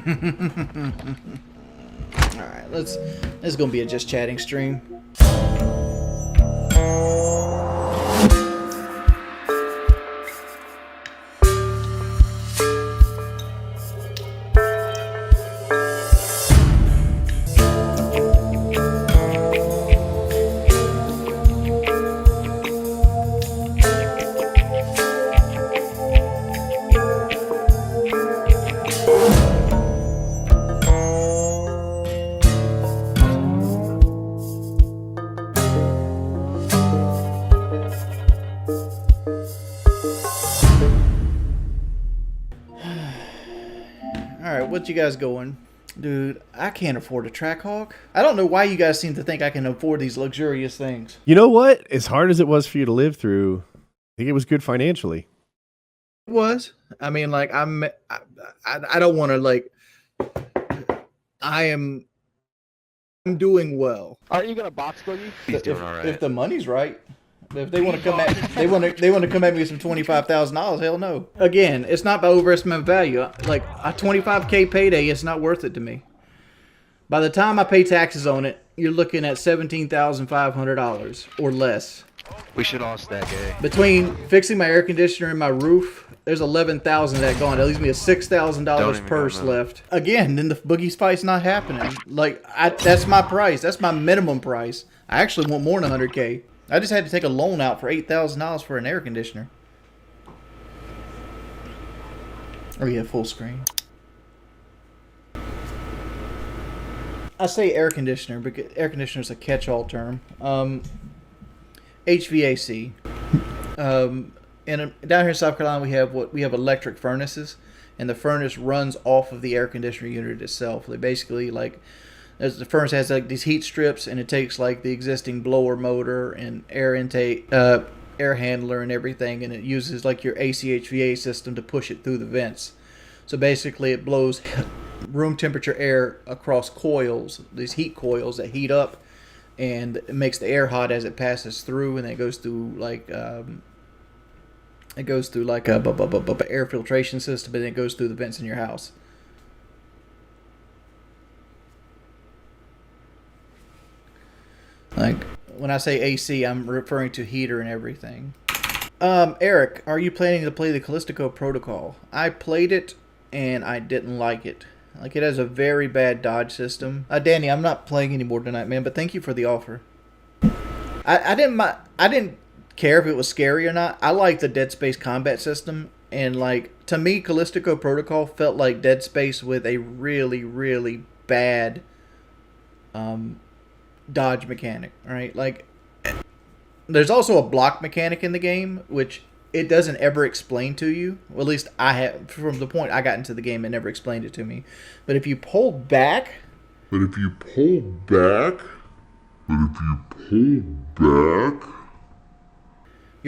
Alright, this is gonna be a just chatting stream. Alright, what you guys going? Dude, I can't afford a Trackhawk. I don't know why you guys seem to think I can afford these luxurious things. You know what? As hard as it was for you to live through, I think it was good financially. It was. I mean, like, I don't want to, like, I'm doing well. Aren't you gonna box boogie? He's doing all right. If the money's right. If they want to come at they want to come at me with some $25,000, hell no. Again, it's not by overestimate value. Like a $25K payday, it's not worth it to me. By the time I pay taxes on it, you're looking at $17,500 or less. We should all stack A. Between fixing my air conditioner and my roof, there's $11,000 that gone. That leaves me a $6,000 Don't purse even go, left. Again, then the boogie fight's not happening. Like that's my price. That's my minimum price. I actually want more than $100K. I just had to take a loan out for $8,000 for an air conditioner. Oh yeah, full screen. I say air conditioner because air conditioner is a catch-all term. HVAC. Down here in South Carolina, we have electric furnaces, and the furnace runs off of the air conditioner unit itself. They basically like. The furnace has like these heat strips, and it takes like the existing blower motor and air intake, air handler, and everything, and it uses like your AC/HVAC system to push it through the vents. So basically, it blows room temperature air across coils, these heat coils that heat up, and it makes the air hot as it passes through, and it goes through like a air filtration system, and then it goes through the vents in your house. Like, when I say AC, I'm referring to heater and everything. Eric, are you planning to play the Callisto Protocol? I played it, and I didn't like it. Like, it has a very bad dodge system. Danny, I'm not playing anymore tonight, man, but thank you for the offer. I didn't care if it was scary or not. I like the Dead Space combat system, and, like, to me, Callisto Protocol felt like Dead Space with a really, really bad, dodge mechanic, right? Like, there's also a block mechanic in the game, which it doesn't ever explain to you. Well, at least I have, from the point I got into the game, it never explained it to me. But if you pull back, your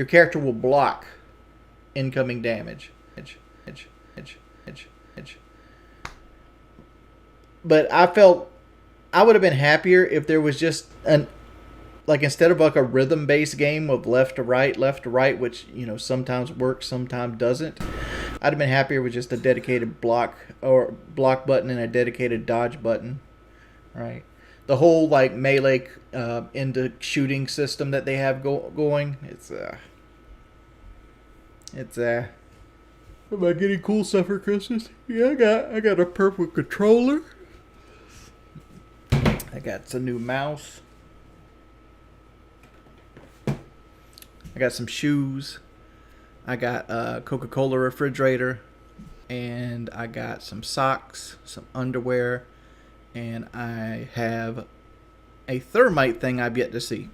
character will block incoming damage. But I felt I would have been happier if there was just like instead of like a rhythm-based game of left to right, which, you know, sometimes works, sometimes doesn't. I'd have been happier with just a dedicated block button and a dedicated dodge button, right? The whole like melee into shooting system that they have going, Am I getting cool stuff for Christmas? Yeah, I got a purple controller. I got some new mouse. I got some shoes. I got a Coca-Cola refrigerator. And I got some socks, some underwear. And I have a thermite thing I've yet to see.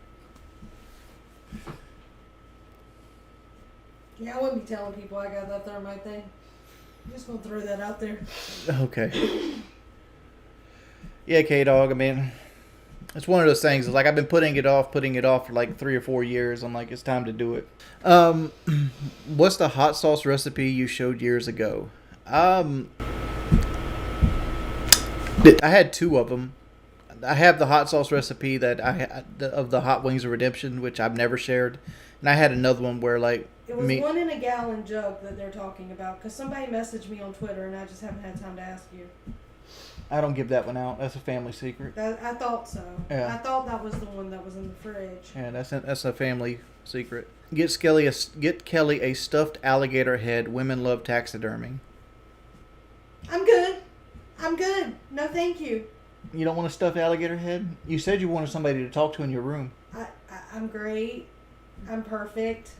Yeah, I wouldn't be telling people I got that thermite thing. I'm just going to throw that out there. Okay. Yeah, K-Dog, I mean, it's one of those things. Like, I've been putting it off for like 3 or 4 years. I'm like, it's time to do it. What's the hot sauce recipe you showed years ago? I had 2 of them. I have the hot sauce recipe that I had of the Hot Wings of Redemption, which I've never shared. And I had another one where, like, it was 1 in a gallon jug that they're talking about, because somebody messaged me on Twitter, and I just haven't had time to ask you. I don't give that one out. That's a family secret. I thought so. Yeah. I thought that was the one that was in the fridge. Yeah, that's a family secret. Get Kelly a stuffed alligator head. Women love taxidermy. I'm good. I'm good. No, thank you. You don't want a stuffed alligator head? You said you wanted somebody to talk to in your room. I'm great. I'm perfect.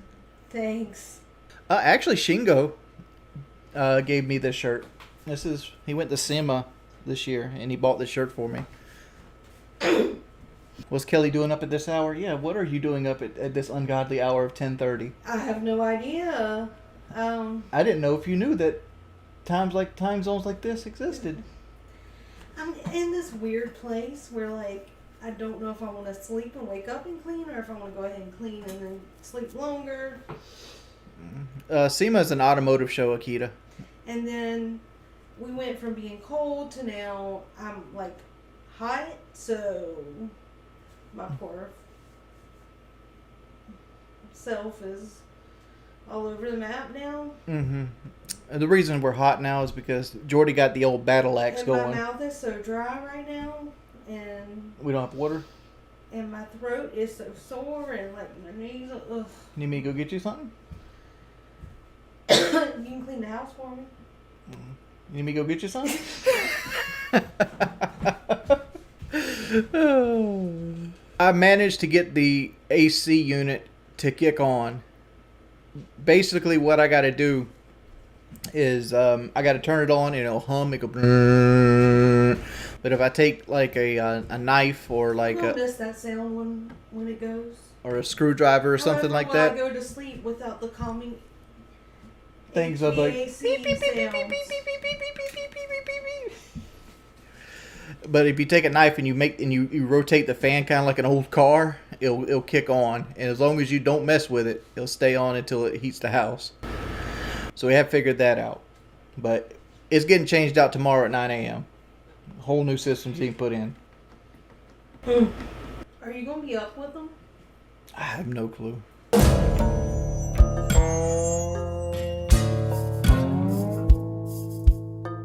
Thanks. Actually, Shingo gave me this shirt. He went to SEMA this year, and he bought this shirt for me. What's Kelly doing up at this hour? Yeah, what are you doing up at this ungodly hour of 10:30? I have no idea. I didn't know if you knew that time zones like this existed. I'm in this weird place where, like, I don't know if I want to sleep and wake up and clean, or if I want to go ahead and clean and then sleep longer. SEMA is an automotive show, Akita. And then we went from being cold to now I'm, like, hot, so my poor self is all over the map now. Mm-hmm. And the reason we're hot now is because Jordy got the old battle axe And going. my mouth is so dry right now, and We don't have water. my throat is so sore, and like my knees. Ugh. Need me to go get you something? You can clean the house for me. You need me to go get you something? I managed to get the AC unit to kick on. Basically, what I got to do is I got to turn it on and it'll hum. It go. But if I take like a knife or like You'll miss that sound when it goes. or a screwdriver or something However, like will that. I go to sleep without the calming Things of like. HVAC sounds. But if you take a knife and you rotate the fan kind of like an old car, it'll kick on, and as long as you don't mess with it, it'll stay on until it heats the house. So we have figured that out, but it's getting changed out tomorrow at 9 a.m. Whole new system's being put in. Are you gonna be up with them? I have no clue.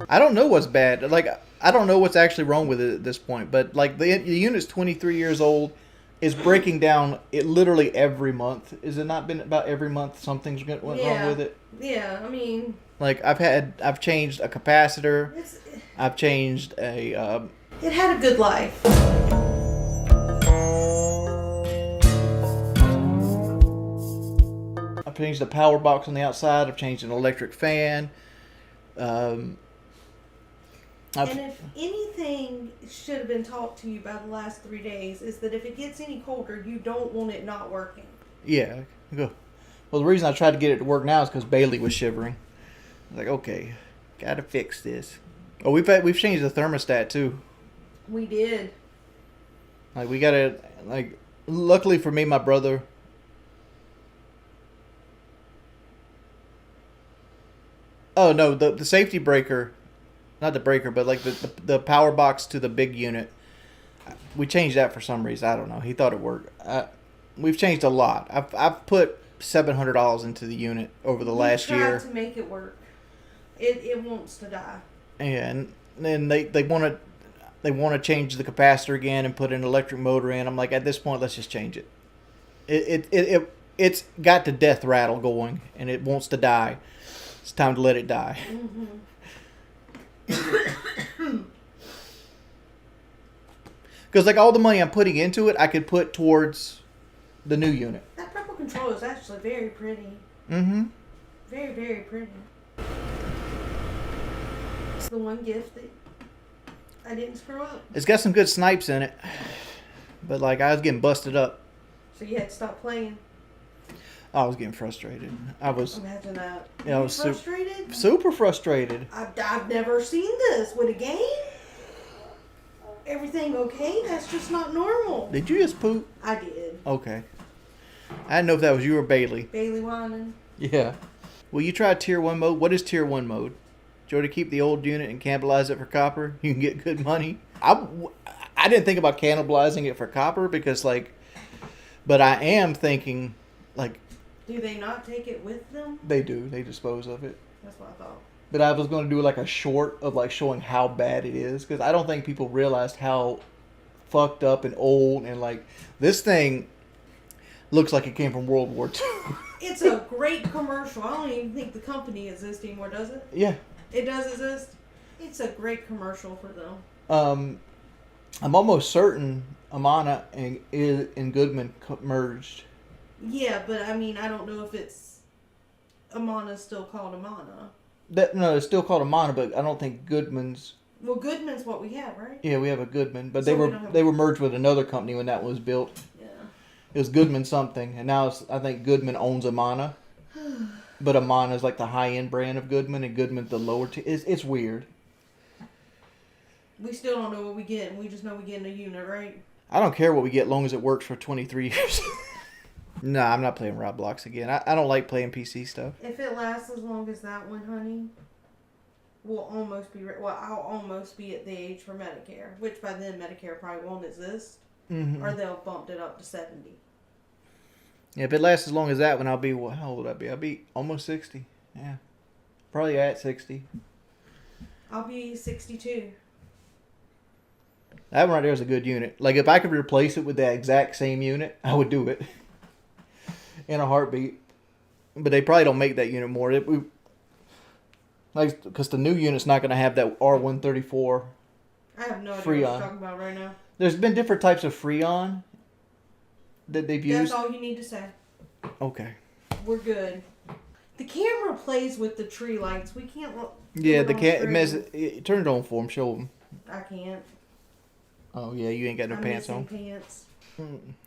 I don't know what's bad. Like, I don't know what's actually wrong with it at this point. But like the unit's 23 years old, is breaking down. It literally every month. Has it not been about every month something's went wrong with it? Yeah, I mean. Like I've changed a capacitor. I've changed a. It had a good life. I've changed the power box on the outside. I've changed an electric fan. And if anything should have been taught to you by the last 3 days, is that if it gets any colder, you don't want it not working. Yeah. Well, the reason I tried to get it to work now is because Bailey was shivering. I was like, okay, gotta fix this. Oh, we've changed the thermostat too. We did. Like we gotta like. Luckily for me, my brother. Oh no, the safety breaker. Not the breaker, but like the power box to the big unit. We changed that for some reason. I don't know. He thought it worked. We've changed a lot. I've put $700 into the unit over the last year. We tried to make it work. It wants to die. And then they want to change the capacitor again and put an electric motor in. I'm like, at this point, let's just change it. It's got the death rattle going and it wants to die. It's time to let it die. Mm-hmm. Because like all the money I'm putting into it, I could put towards the new unit. That purple controller is actually very pretty. Mm-hmm. Very, very pretty. It's the one gift that I didn't screw up. It's got some good snipes in it, but like I was getting busted up. So you had to stop playing. I was getting frustrated. I was. Imagine that. Yeah, I You was frustrated? super frustrated. I've never seen this with a game. Everything okay? That's just not normal. Did you just poop? I did. Okay. I didn't know if that was you or Bailey. Bailey whining. Yeah. Well, you tried Tier 1 mode. What is Tier 1 mode? Do you want to keep the old unit and cannibalize it for copper? You can get good money. I didn't think about cannibalizing it for copper because, like... But I am thinking, like... Do they not take it with them? They do. They dispose of it. That's what I thought. But I was going to do like a short of like showing how bad it is, because I don't think people realized how fucked up and old, and like this thing looks like it came from World War II. It's a great commercial. I don't even think the company exists anymore, does it? Yeah. It does exist? It's a great commercial for them. I'm almost certain Amana and Goodman merged. Yeah, but I mean, I don't know if it's Amana's still called Amana. No, it's still called Amana, but I don't think Goodman's. Well, Goodman's what we have, right? Yeah, we have a Goodman, but So they were merged with another company when that was built. Yeah. It was Goodman something, and now I think Goodman owns Amana. But Amana is like the high end brand of Goodman, and Goodman's the lower tier. It's weird. We still don't know what we get, and we just know we get in a unit, right? I don't care what we get, as long as it works for 23 years. Nah, I'm not playing Roblox again. I don't like playing PC stuff. If it lasts as long as that one, honey, we'll almost be. I'll almost be at the age for Medicare, which by then Medicare probably won't exist, or they'll have bumped it up to 70. Yeah, if it lasts as long as that one, I'll be, how old would I be? I'll be almost 60. Yeah. Probably at 60. I'll be 62. That one right there is a good unit. Like, if I could replace it with that exact same unit, I would do it. In a heartbeat. But they probably don't make that unit more. Because the new unit's not going to have that R134. I have no idea Freon. what you're talking about right now. There's been different types of Freon that they've used. That's all you need to say. Okay. We're good. The camera plays with the tree lights. We can't look. Yeah, turn it on for them. Show them. I can't. Oh, yeah, you ain't got no I'm pants missing on. pants.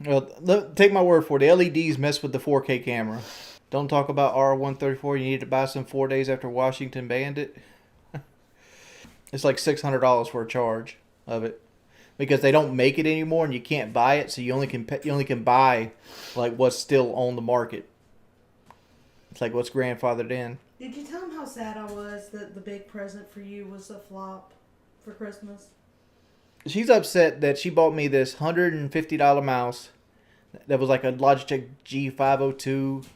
Well, take my word for it. The LEDs mess with the 4K camera. Don't talk about R134. You need to buy some 4 days after Washington banned it. It's like $600 for a charge of it, because they don't make it anymore and you can't buy it. So you only can buy like what's still on the market. It's like what's grandfathered in. Did you tell him how sad I was that the big present for you was a flop for Christmas? She's upset that she bought me this $150 mouse that was like a Logitech G502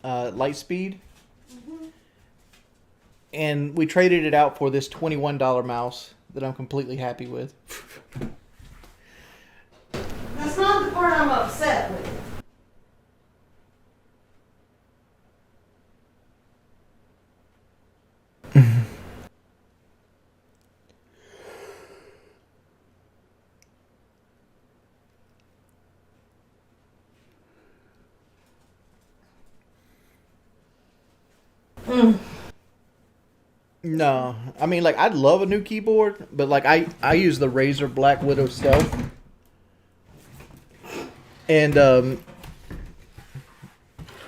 Lightspeed. And we traded it out for this $21 mouse that I'm completely happy with. That's not the part I'm upset with. No, I mean, like, I'd love a new keyboard, but like I use the Razer Black Widow Stealth, and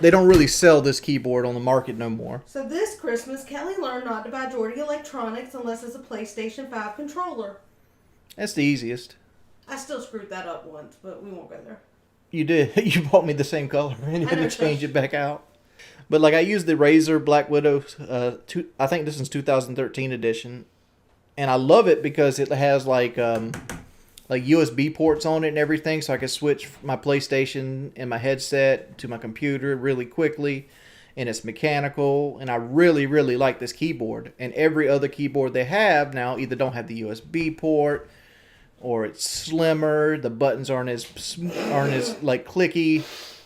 they don't really sell this keyboard on the market no more. So this Christmas, Kelly learned not to buy Jordy electronics unless it's a PlayStation 5 controller. That's the easiest. I still screwed that up once, but we won't go there. You did. You bought me the same color and you had I know, to change it back out. But like I use the Razer Black Widow, I think this is 2013 edition, and I love it because it has like USB ports on it and everything, so I can switch my PlayStation and my headset to my computer really quickly, and it's mechanical, and I really, really like this keyboard. And every other keyboard they have now either don't have the USB port, or it's slimmer, the buttons aren't as like clicky.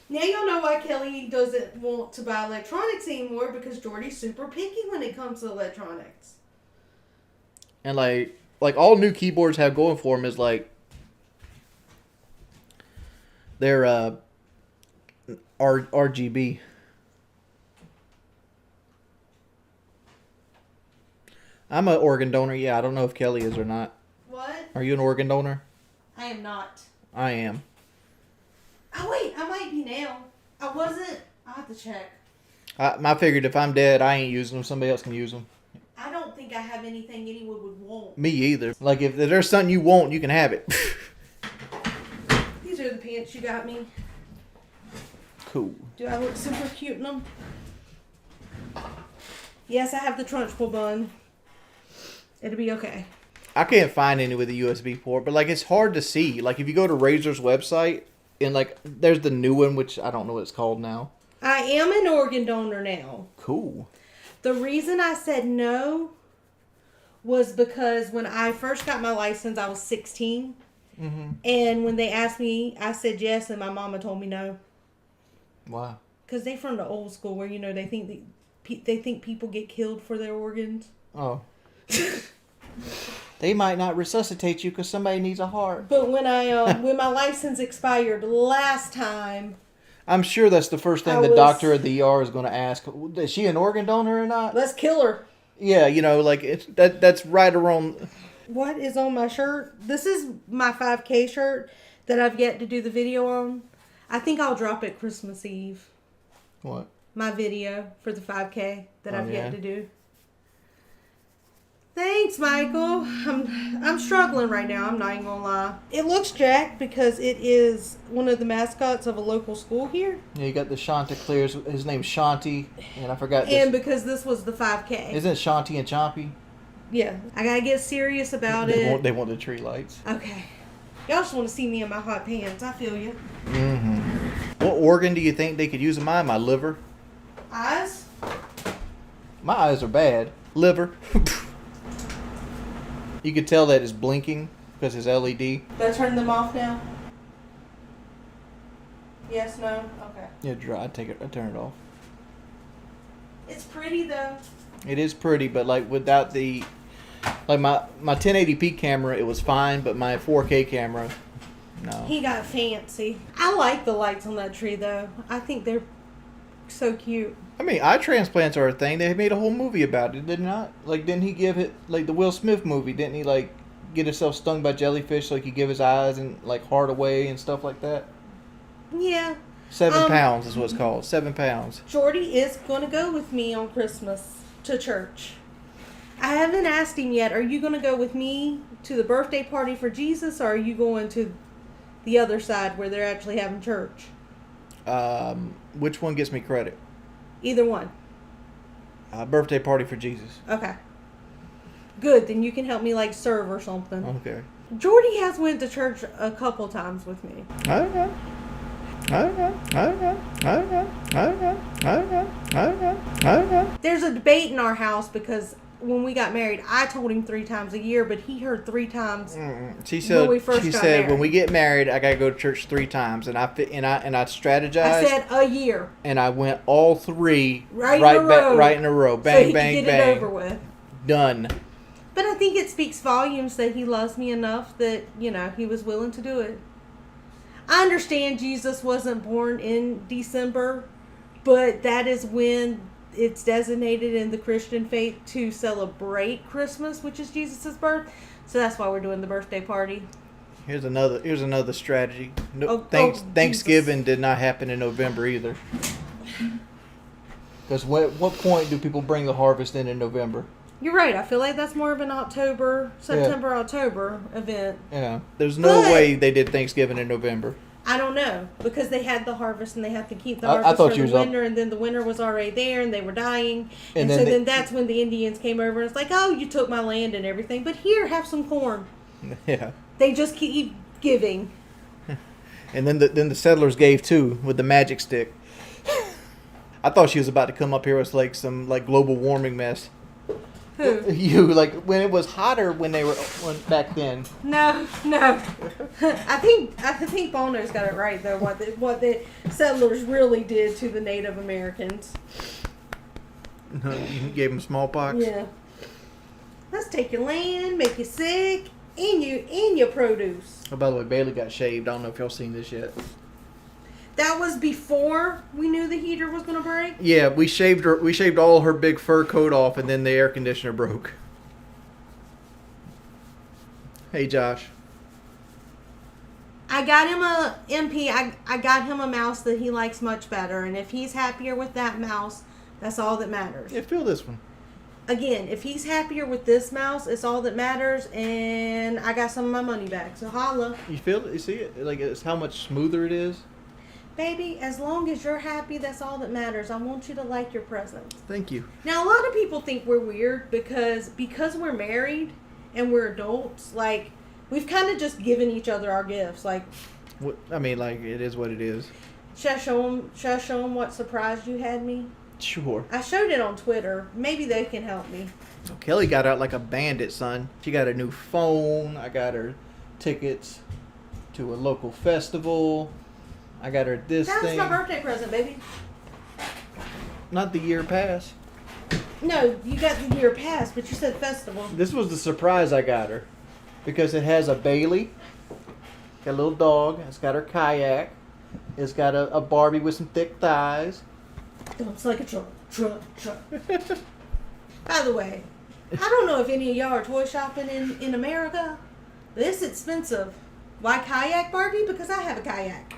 Now y'all know why Kelly doesn't want to buy electronics anymore, because Jordy's super picky when it comes to electronics. And like all new keyboards have going for them is like they're RGB. I'm an organ donor. Yeah, I don't know if Kelly is or not. What? Are you an organ donor? I am not. I am. Oh wait, I might be now. I wasn't. I'll have to check. I figured if I'm dead, I ain't using them. Somebody else can use them. I don't think I have anything anyone would want. Me either. Like if there's something you want, you can have it. These are the pants you got me. Cool. Do I look super cute in them? Yes, I have the Trunchbull bun. It'll be okay. I can't find any with a USB port, but like it's hard to see. Like if you go to Razer's website, and like there's the new one, which I don't know what it's called now. I am an organ donor now. Cool. The reason I said no was because when I first got my license, I was 16. Mm-hmm. And when they asked me, I said yes, and my mama told me no. Wow. Because they from the old school where, they think they think people get killed for their organs. Oh. They might not resuscitate you because somebody needs a heart. But when when my license expired last time, I'm sure that's the first thing the doctor at the ER is going to ask. Is she an organ donor or not? let's kill her. Yeah, that's right around. What is on my shirt? This is my 5K shirt that I've yet to do the video on. I think I'll drop it Christmas Eve. What? My video for the 5K that I've yeah. yet to do. Thanks, Michael. I'm struggling right now. I'm not even gonna lie. It looks jacked because it is one of the mascots of a local school here. Yeah, you got the Chanticleers. His name's Shanti, and I forgot this. And because this was the 5K. Isn't it Shanti and Chompy? Yeah. I gotta get serious about it. They want the tree lights. Okay. Y'all just want to see me in my hot pants. I feel you. Mm-hmm. What organ do you think they could use in mine? My liver? Eyes? My eyes are bad. Liver. You could tell that it's blinking because it's LED. Do I turn them off now? Yes, no? Okay. Yeah, I turn it off. It's pretty though. It is pretty, but like without the, like my 1080p camera, it was fine, but my 4K camera, no. He got fancy. I like the lights on that tree though. I think they're so cute. I mean, eye transplants are a thing. They made a whole movie about it, did not? Like, didn't he give it, like the Will Smith movie, didn't he like get himself stung by jellyfish so he could give his eyes and like heart away and stuff like that? Yeah. 7 pounds is what it's called. 7 pounds. Jordy is going to go with me on Christmas to church. I haven't asked him yet. Are you going to go with me to the birthday party for Jesus, or are you going to the other side where they're actually having church? Which one gets me credit? Either one. Birthday party for Jesus. Okay. Good. Then you can help me like serve or something. Okay. Jordy has went to church a couple times with me. Okay. There's a debate in our house because when we got married, I told him 3 times a year, but he heard 3 times. She said when we first got married. when we get married, I gotta go to church 3 times, and I strategized. I said a year. And I went all 3 right in a row, bang, so he bang, could get bang, it over with. Done. But I think it speaks volumes that he loves me enough that he was willing to do it. I understand Jesus wasn't born in December, but that is when it's designated in the Christian faith to celebrate Christmas, which is Jesus' birth. So that's why we're doing the birthday party. Here's another strategy. Thanksgiving Jesus. did not happen in November either. Because what point do people bring the harvest in November? You're right. I feel like that's more of an September-October event. Yeah. There's no way they did Thanksgiving in November. I don't know, because they had the harvest and they had to keep the harvest for the winter, and then the winter was already there and they were dying. And so then that's when the Indians came over and it's like, oh, you took my land and everything, but here, have some corn. Yeah. They just keep giving. And then the settlers gave too with the magic stick. I thought she was about to come up here with like some like global warming mess. Who? You, like when it was hotter when back then. No. I think Bono's got it right though. What the settlers really did to the Native Americans. You gave them smallpox. Yeah. Let's take your land, make you sick, and your produce. Oh, by the way, Bailey got shaved. I don't know if y'all seen this yet. That was before we knew the heater was going to break? Yeah, we shaved all her big fur coat off, and then the air conditioner broke. Hey, Josh. I got him a MP. I got him a mouse that he likes much better, and if he's happier with that mouse, that's all that matters. Yeah, feel this one. Again, if he's happier with this mouse, it's all that matters, and I got some of my money back. So holla. You feel it? You see it? Like it's how much smoother it is. Baby, as long as you're happy, that's all that matters. I want you to like your presents. Thank you. Now, a lot of people think we're weird because we're married and we're adults. Like, we've kind of just given each other our gifts. Like, I mean, like, it is what it is. Should I show them what surprise you had me? Sure. I showed it on Twitter. Maybe they can help me. So Kelly got out like a bandit, son. She got a new phone. I got her tickets to a local festival. I got her this That was thing. my birthday present, baby. Not the year pass. No, you got the year pass, but you said festival. This was the surprise I got her. Because it has a Bailey. Got a little dog. It's got her kayak. It's got a Barbie with some thick thighs. It looks like a truck. By the way, I don't know if any of y'all are toy shopping in America, but it's expensive. Why kayak Barbie? Because I have a kayak.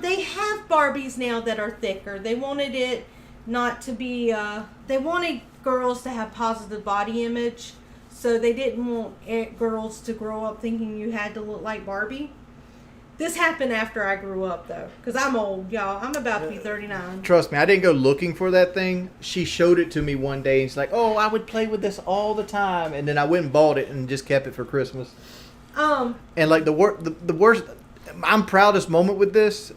They have Barbies now that are thicker. They wanted it not to be, they wanted girls to have positive body image, so they didn't want girls to grow up thinking you had to look like Barbie. This happened after I grew up, though, because I'm old, y'all. I'm about to be 39. Trust me, I didn't go looking for that thing. She showed it to me one day, and she's like, "Oh, I would play with this all the time." And then I went and bought it and just kept it for Christmas. And like the worst, my proudest moment with this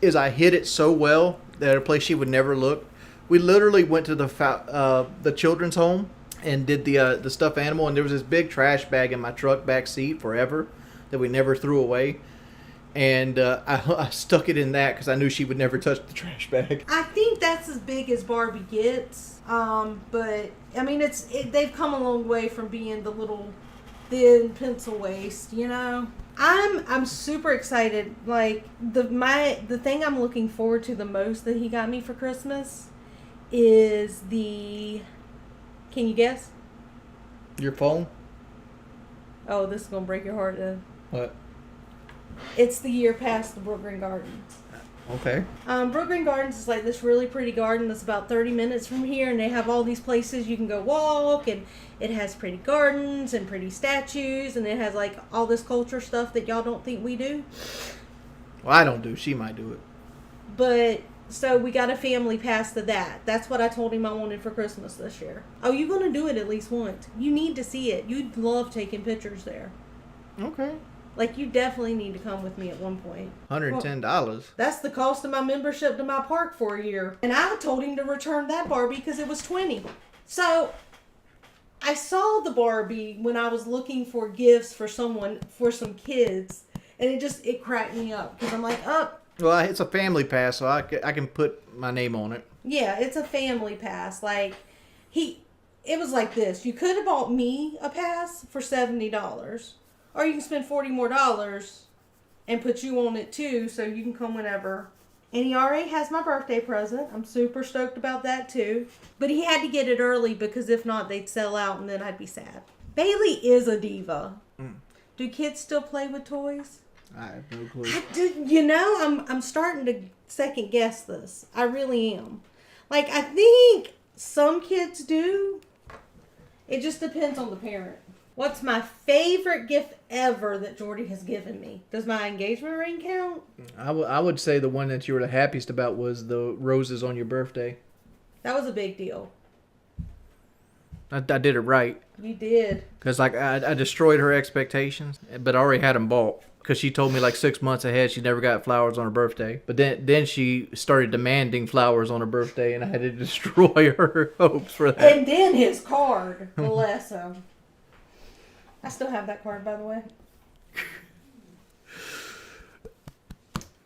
is I hid it so well that at a place she would never look. We literally went to the children's home and did the stuffed animal, and there was this big trash bag in my truck back seat forever that we never threw away. And I stuck it in that because I knew she would never touch the trash bag. I think that's as big as Barbie gets. But I mean, they've come a long way from being the little thin pencil waist, you know. I'm super excited. Like the thing I'm looking forward to the most that he got me for Christmas is can you guess? Your phone? Oh, this is gonna break your heart then. What? It's the year past the Brookgreen Gardens. Okay. Brookgreen Gardens is like this really pretty garden that's about 30 minutes from here, and they have all these places you can go walk, and it has pretty gardens and pretty statues, and it has like all this culture stuff that y'all don't think we do. Well, I don't do. She might do it. But so we got a family pass to that. That's what I told him I wanted for Christmas this year. Oh, you're gonna do it at least once. You need to see it. You'd love taking pictures there. Okay. Like, you definitely need to come with me at one point. $110. That's the cost of my membership to my park for a year. And I told him to return that Barbie because it was $20. So, I saw the Barbie when I was looking for gifts for some kids. And it cracked me up. Because I'm like, Well, it's a family pass, so I can put my name on it. Yeah, it's a family pass. Like, it was like this. You could have bought me a pass for $70. Or you can spend $40 more and put you on it too, so you can come whenever. And he already has my birthday present. I'm super stoked about that too. But he had to get it early because if not, they'd sell out and then I'd be sad. Bailey is a diva. Do kids still play with toys? I have no clue. You know, I'm starting to second guess this. I really am. Like, I think some kids do. It just depends on the parent. What's my favorite gift ever that Jordy has given me? Does my engagement ring count? I would say the one that you were the happiest about was the roses on your birthday. That was a big deal. I did it right. You did. Because like I destroyed her expectations, but I already had them bought. Because she told me like 6 months ahead she never got flowers on her birthday. But then she started demanding flowers on her birthday, and I had to destroy her hopes for that. And then his card, bless him. I still have that card, by the way.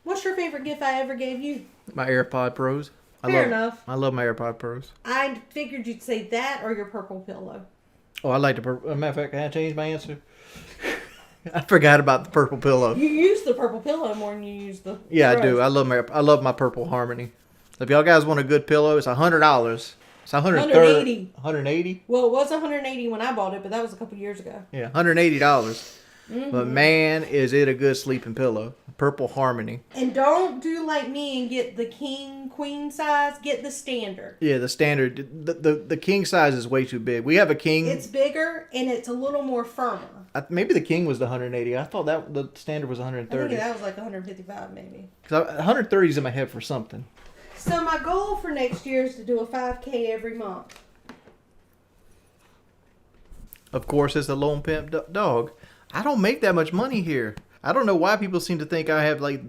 What's your favorite gift I ever gave you? My AirPod Pros. Fair enough. I love my AirPod Pros. I figured you'd say that or your purple pillow. Oh, I like the purple. Matter of fact, can I change my answer? I forgot about the purple pillow. You use the purple pillow more than you use the Yeah, rose. I do. I love my Purple Harmony. If y'all guys want a good pillow, it's $100. It's $180. 180. Well, it was $180 when I bought it, but that was a couple years ago. Yeah, $180. Mm-hmm. But man, is it a good sleeping pillow? Purple Harmony. And don't do like me and get the king queen size. Get the standard. Yeah, the standard. The king size is way too big. We have a king. It's bigger and it's a little more firmer. Maybe the king was the 180. I thought that the standard was 130. I think that was like 155 maybe. Because 130 is in my head for something. So my goal for next year is to do a 5K every month. Of course, it's the lone pimp dog. I don't make that much money here. I don't know why people seem to think I have like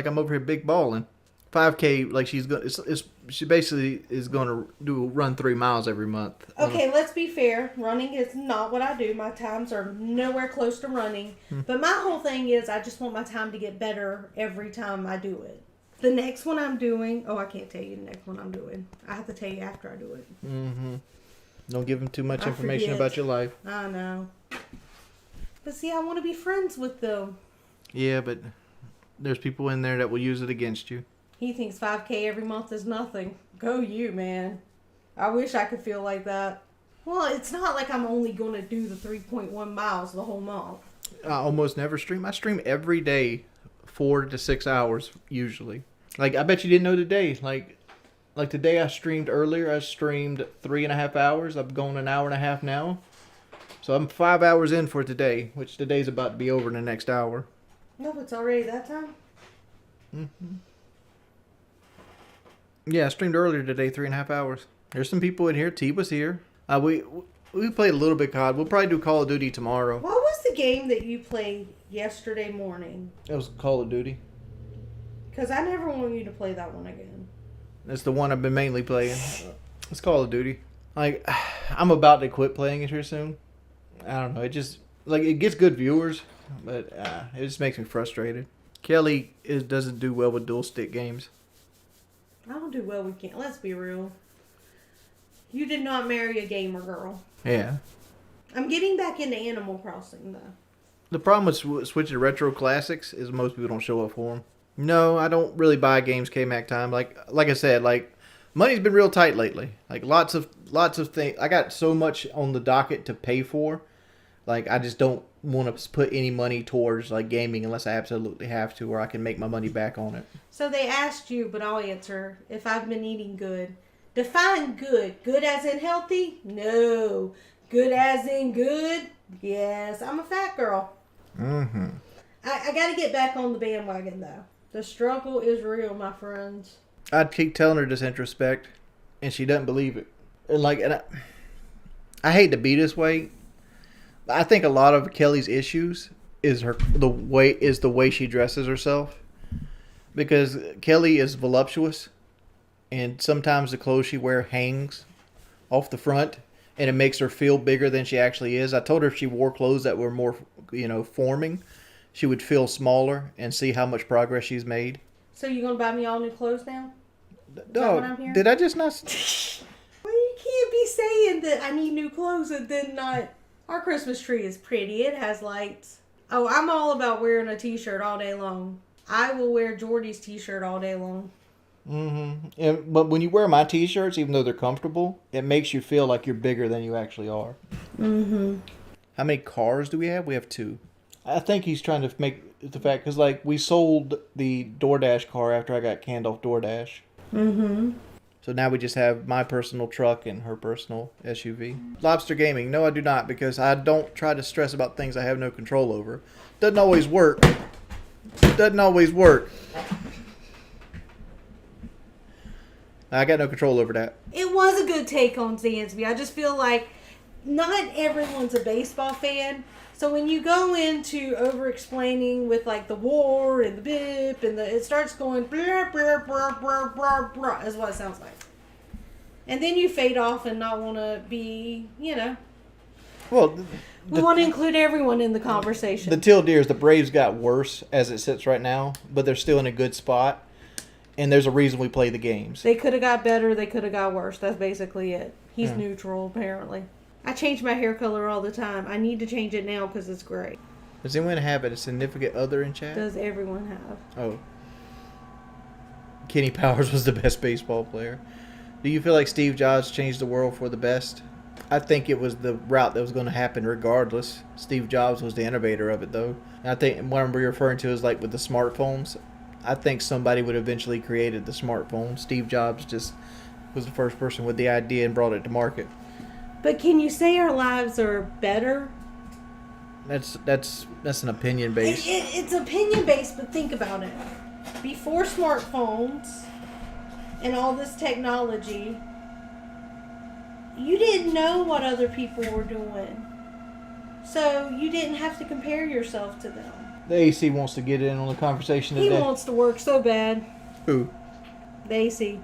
I'm over here big balling. 5K, like she basically is going to run 3 miles every month. Okay, let's be fair. Running is not what I do. My times are nowhere close to running. But my whole thing is I just want my time to get better every time I do it. The next one I'm doing, I can't tell you the next one I'm doing. I have to tell you after I do it. Mm-hmm. Don't give them too much I information forget. about your life. I know. But see, I want to be friends with them. Yeah, but there's people in there that will use it against you. He thinks 5K every month is nothing. Go you, man. I wish I could feel like that. Well, it's not like I'm only going to do the 3.1 miles the whole month. I almost never stream. I stream every day, 4 to 6 hours usually. Like, I bet you didn't know today. Like today I streamed earlier. I streamed 3.5 hours. I'm going an hour and a half now. So I'm 5 hours in for today, which today's about to be over in the next hour. No, it's already that time. Mm-hmm. Yeah, I streamed earlier today, 3.5 hours. There's some people in here. T was here. We played a little bit COD. We'll probably do Call of Duty tomorrow. What was the game that you played yesterday morning? It was Call of Duty. Because I never want you to play that one again. It's the one I've been mainly playing. It's Call of Duty. Like, I'm about to quit playing it here soon. I don't know. It just, like, it gets good viewers, but it just makes me frustrated. Kelly doesn't do well with dual stick games. I don't do well with games. Let's be real. You did not marry a gamer girl. Yeah. I'm getting back into Animal Crossing, though. The problem with switching to retro classics is most people don't show up for them. No, I don't really buy games K-Mac time. Like I said, like, money's been real tight lately. Like, lots of things. I got so much on the docket to pay for. Like, I just don't want to put any money towards, like, gaming unless I absolutely have to, or I can make my money back on it. So they asked you, but I'll answer, if I've been eating good. Define good. Good as in healthy? No. Good as in good? Yes. I'm a fat girl. Mm-hmm. I got to get back on the bandwagon, though. The struggle is real, my friends. I'd keep telling her this introspect, and she doesn't believe it. And I hate to be this way. I think a lot of Kelly's issues is the way she dresses herself, because Kelly is voluptuous, and sometimes the clothes she wears hangs off the front, and it makes her feel bigger than she actually is. I told her if she wore clothes that were more, forming, she would feel smaller and see how much progress she's made. So you gonna buy me all new clothes now? No, did I just not? Well, you can't be saying that I need new clothes and then not. Our Christmas tree is pretty. It has lights. Oh, I'm all about wearing a t-shirt all day long. I will wear Jordy's t-shirt all day long. Mm-hmm. But when you wear my t-shirts, even though they're comfortable, it makes you feel like you're bigger than you actually are. Mm-hmm. How many cars do we have? We have 2. I think he's trying to make the fact, because, like, we sold the DoorDash car after I got canned off DoorDash. Mm-hmm. So now we just have my personal truck and her personal SUV. Lobster Gaming. No, I do not, because I don't try to stress about things I have no control over. Doesn't always work. Doesn't always work. I got no control over that. It was a good take on Zansby. I just feel like not everyone's a baseball fan. So when you go into over-explaining with, like, the war and the bip and it starts going blah, blah, blah, blah, blah, blah, is what it sounds like. And then you fade off and not want to be, Well, we want to include everyone in the conversation. the Teal Deers, the Braves got worse as it sits right now, but they're still in a good spot. And there's a reason we play the games. They could have got better. They could have got worse. That's basically it. He's neutral, apparently. I change my hair color all the time. I need to change it now because it's gray. Does anyone have a significant other in chat? Does everyone have? Oh. Kenny Powers was the best baseball player. Do you feel like Steve Jobs changed the world for the best? I think it was the route that was going to happen regardless. Steve Jobs was the innovator of it, though. And I think what I'm referring to is, like, with the smartphones. I think somebody would eventually created the smartphone. Steve Jobs just was the first person with the idea and brought it to market. But can you say our lives are better? That's an opinion based. It's opinion based, but think about it. Before smartphones and all this technology, you didn't know what other people were doing. So you didn't have to compare yourself to them. The AC wants to get in on the conversation today. He wants to work so bad. Who? The AC.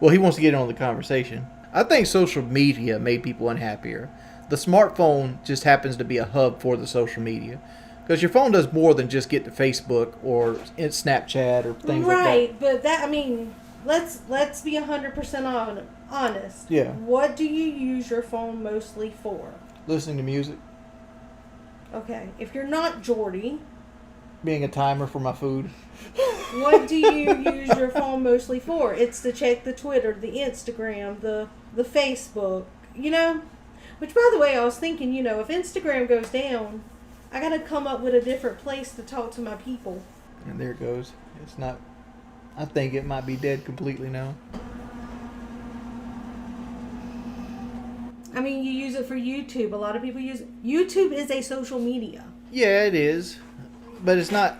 Well, he wants to get in on the conversation. I think social media made people unhappier. The smartphone just happens to be a hub for the social media. Because your phone does more than just get to Facebook or Snapchat or things like that. Right, but that, I mean, let's be 100% honest. Yeah. What do you use your phone mostly for? Listening to music. Okay, if you're not Jordy, Being a timer for my food. what do you use your phone mostly for? It's to check the Twitter, the Instagram, the Facebook, you know? Which, by the way, I was thinking, you know, if Instagram goes down, I gotta come up with a different place to talk to my people. And there it goes. It's not... I think it might be dead completely now. I mean, you use it for YouTube. A lot of people use it. YouTube is a social media. Yeah, it is. But it's not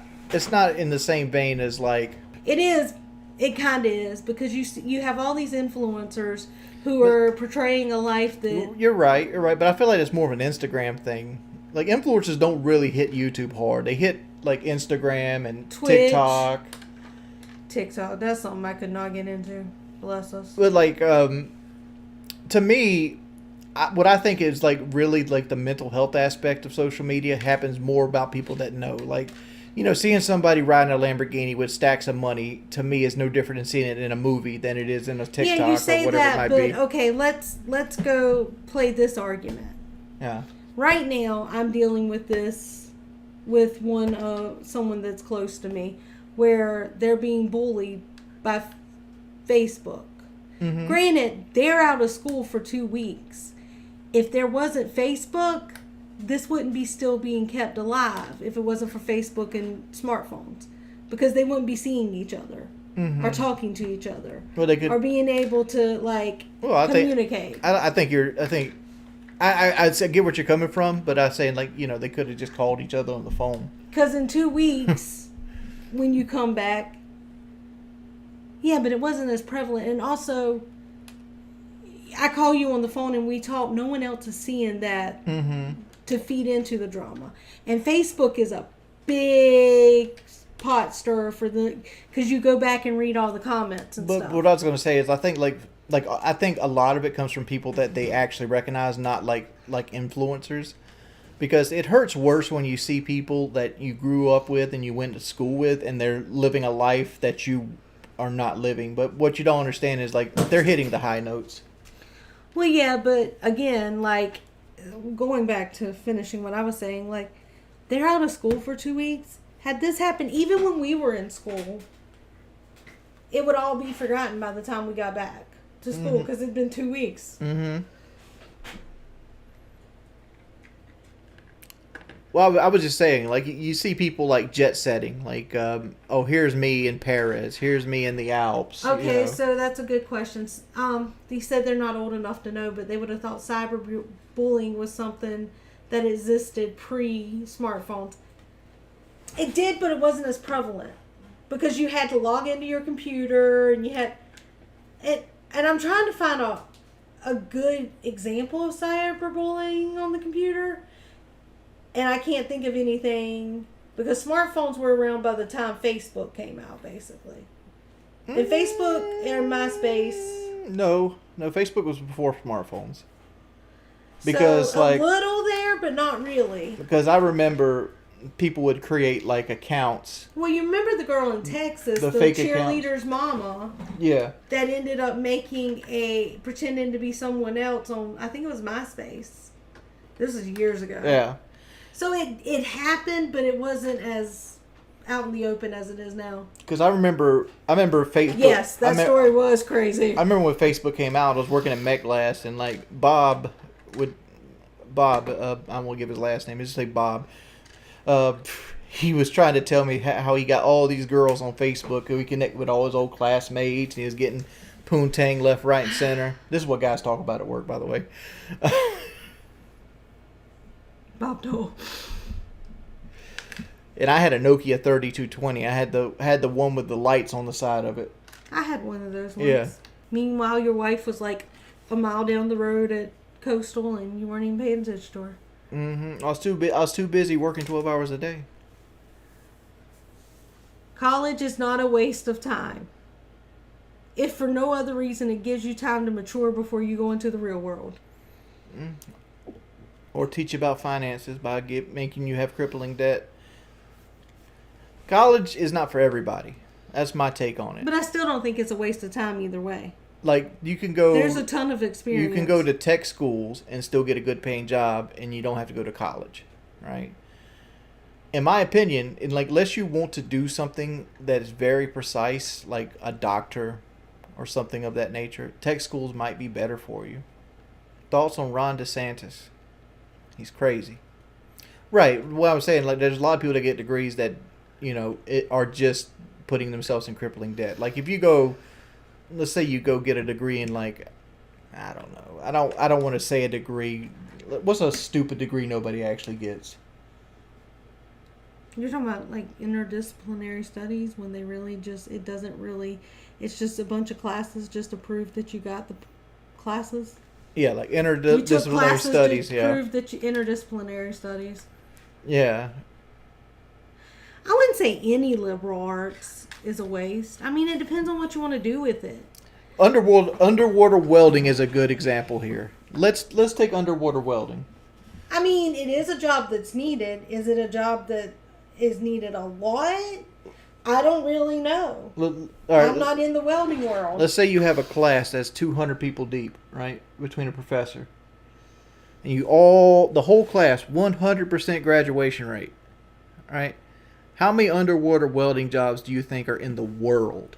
in the same vein as like... It is. It kind of is, because you have all these influencers who are portraying a life that... You're right. But I feel like it's more of an Instagram thing. Like, influencers don't really hit YouTube hard. They hit, like, Instagram and Twitch. TikTok. That's something I could not get into. Bless us. But, like, to me, what I think is, like, really, like, the mental health aspect of social media happens more about people that know. Like, you know, seeing somebody riding a Lamborghini with stacks of money, to me, is no different than seeing it in a movie than it is in a TikTok yeah, you say or whatever that, it might but be. okay, let's go play this argument. Yeah. Right now, I'm dealing with this with someone that's close to me, where they're being bullied by Facebook. Mm-hmm. Granted, they're out of school for 2 weeks. If there wasn't Facebook, this wouldn't be still being kept alive if it wasn't for Facebook and smartphones, because they wouldn't be seeing each other or talking to each other, Well, they could, or being able to communicate. I get what you're coming from, but I'm saying, like, you know, they could have just called each other on the phone. Because in 2 weeks, when you come back, yeah, but it wasn't as prevalent. And also, I call you on the phone and we talk. No one else is seeing that to feed into the drama. And Facebook is a big pot stirrer because you go back and read all the comments and stuff. But what I was going to say is, I think I think a lot of it comes from people that they actually recognize, not like influencers, because it hurts worse when you see people that you grew up with and you went to school with, and they're living a life that you are not living. But what you don't understand is, like, they're hitting the high notes. Well, yeah, but again, like, going back to finishing what I was saying, like, they're out of school for 2 weeks. Had this happened even when we were in school, it would all be forgotten by the time we got back to school, because it'd been 2 weeks. Mm-hmm. Well, I was just saying, like, you see people, like, jet setting, like, oh, here's me in Paris, here's me in the Alps. Okay, you know. so that's a good question. They said they're not old enough to know, but they would have thought cyberbullying was something that existed pre-smartphones. It did, but it wasn't as prevalent, because you had to log into your computer, and you had it. And I'm trying to find a good example of cyberbullying on the computer, and I can't think of anything, because smartphones were around by the time Facebook came out, basically. And Facebook and MySpace. No, Facebook was before smartphones. Because, so, like, a little there, but not really. Because I remember people would create, like, accounts. Well, you remember the girl in Texas, the fake cheerleader's mama, Yeah. that ended up pretending to be someone else on, I think it was MySpace. This was years ago. Yeah. So it happened, but it wasn't as out in the open as it is now. Because I remember Facebook. Yes, that story was crazy. I remember when Facebook came out, I was working at MechLast, and, like, Bob, I won't give his last name, just say Bob. He was trying to tell me how he got all these girls on Facebook, who he connected with all his old classmates, and he was getting poontang left, right, and center. This is what guys talk about at work, by the way. Bob Dole. And I had a Nokia 3220. I had the one with the lights on the side of it. I had one of those ones. Yeah. Meanwhile, your wife was like a mile down the road at Coastal, and you weren't even paying attention to her. Mm-hmm. I was too busy working 12 hours a day. College is not a waste of time. if for no other reason it gives you time to mature before you go into the real world. Or teach you about finances by making you have crippling debt. College is not for everybody. That's my take on it. But I still don't think it's a waste of time either way. Like, you can go... There's a ton of experience. You can go to tech schools and still get a good paying job, and you don't have to go to college, right? In my opinion, unless you want to do something that is very precise, like a doctor or something of that nature, tech schools might be better for you. Thoughts on Ron DeSantis? He's crazy. Right. What I was saying, like, there's a lot of people that get degrees that, are just putting themselves in crippling debt. Like, if you go, let's say you go get a degree in, like, I don't know. I don't want to say a degree. What's a stupid degree nobody actually gets? You're talking about like interdisciplinary studies when they really just, it's just a bunch of classes just to prove that you got the classes. Yeah, like You took interdisciplinary classes studies, to yeah. prove that you interdisciplinary studies. Yeah. I wouldn't say any liberal arts is a waste. I mean, it depends on what you want to do with it. Underwater welding is a good example here. Let's take underwater welding. I mean, it is a job that's needed. Is it a job that is needed a lot? I don't really know. All right, I'm not in the welding world. Let's say you have a class that's 200 people deep, right, between a professor. And the whole class, 100% graduation rate, right? How many underwater welding jobs do you think are in the world?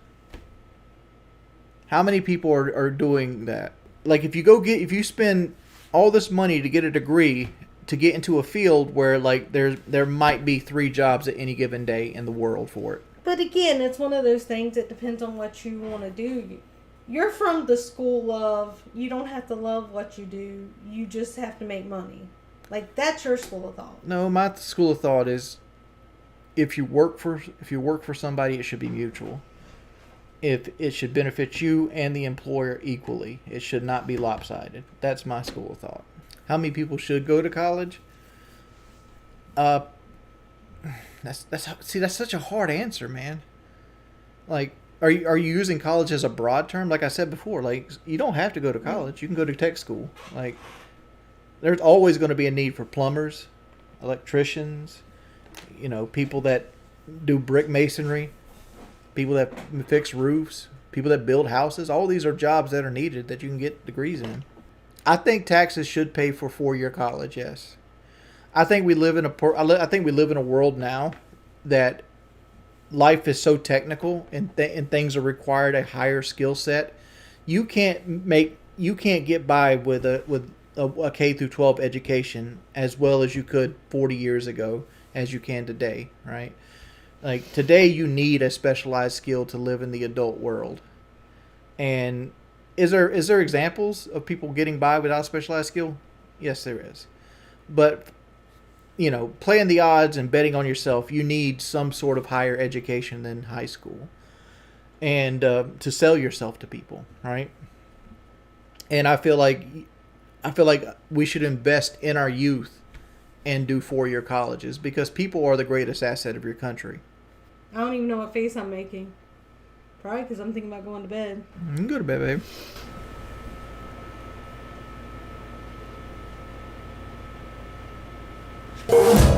How many people are doing that? Like, if you spend all this money to get a degree to get into a field where, like, there might be 3 jobs at any given day in the world for it. But again, it's one of those things that depends on what you want to do. You're from the school of, you don't have to love what you do. You just have to make money. Like, that's your school of thought. No, my school of thought is, if you work for somebody, it should be mutual. If it should benefit you and the employer equally, it should not be lopsided. That's my school of thought. How many people should go to college? That's such a hard answer, man. Like, are you using college as a broad term? Like I said before, like, you don't have to go to college. You can go to tech school. Like, there's always going to be a need for plumbers, electricians, people that do brick masonry, people that fix roofs, people that build houses. All these are jobs that are needed that you can get degrees in. I think taxes should pay for 4-year college. Yes, I think we live in a world now that life is so technical and things are required a higher skill set. You can't get by with a K through 12 education as well as you could 40 years ago as you can today, right? Like, today you need a specialized skill to live in the adult world. And is there examples of people getting by without specialized skill? Yes, there is. But, playing the odds and betting on yourself, you need some sort of higher education than high school. And to sell yourself to people, right? And I feel like we should invest in our youth and do 4-year colleges, because people are the greatest asset of your country. I don't even know what face I'm making. Probably because I'm thinking about going to bed. You can go to bed, babe.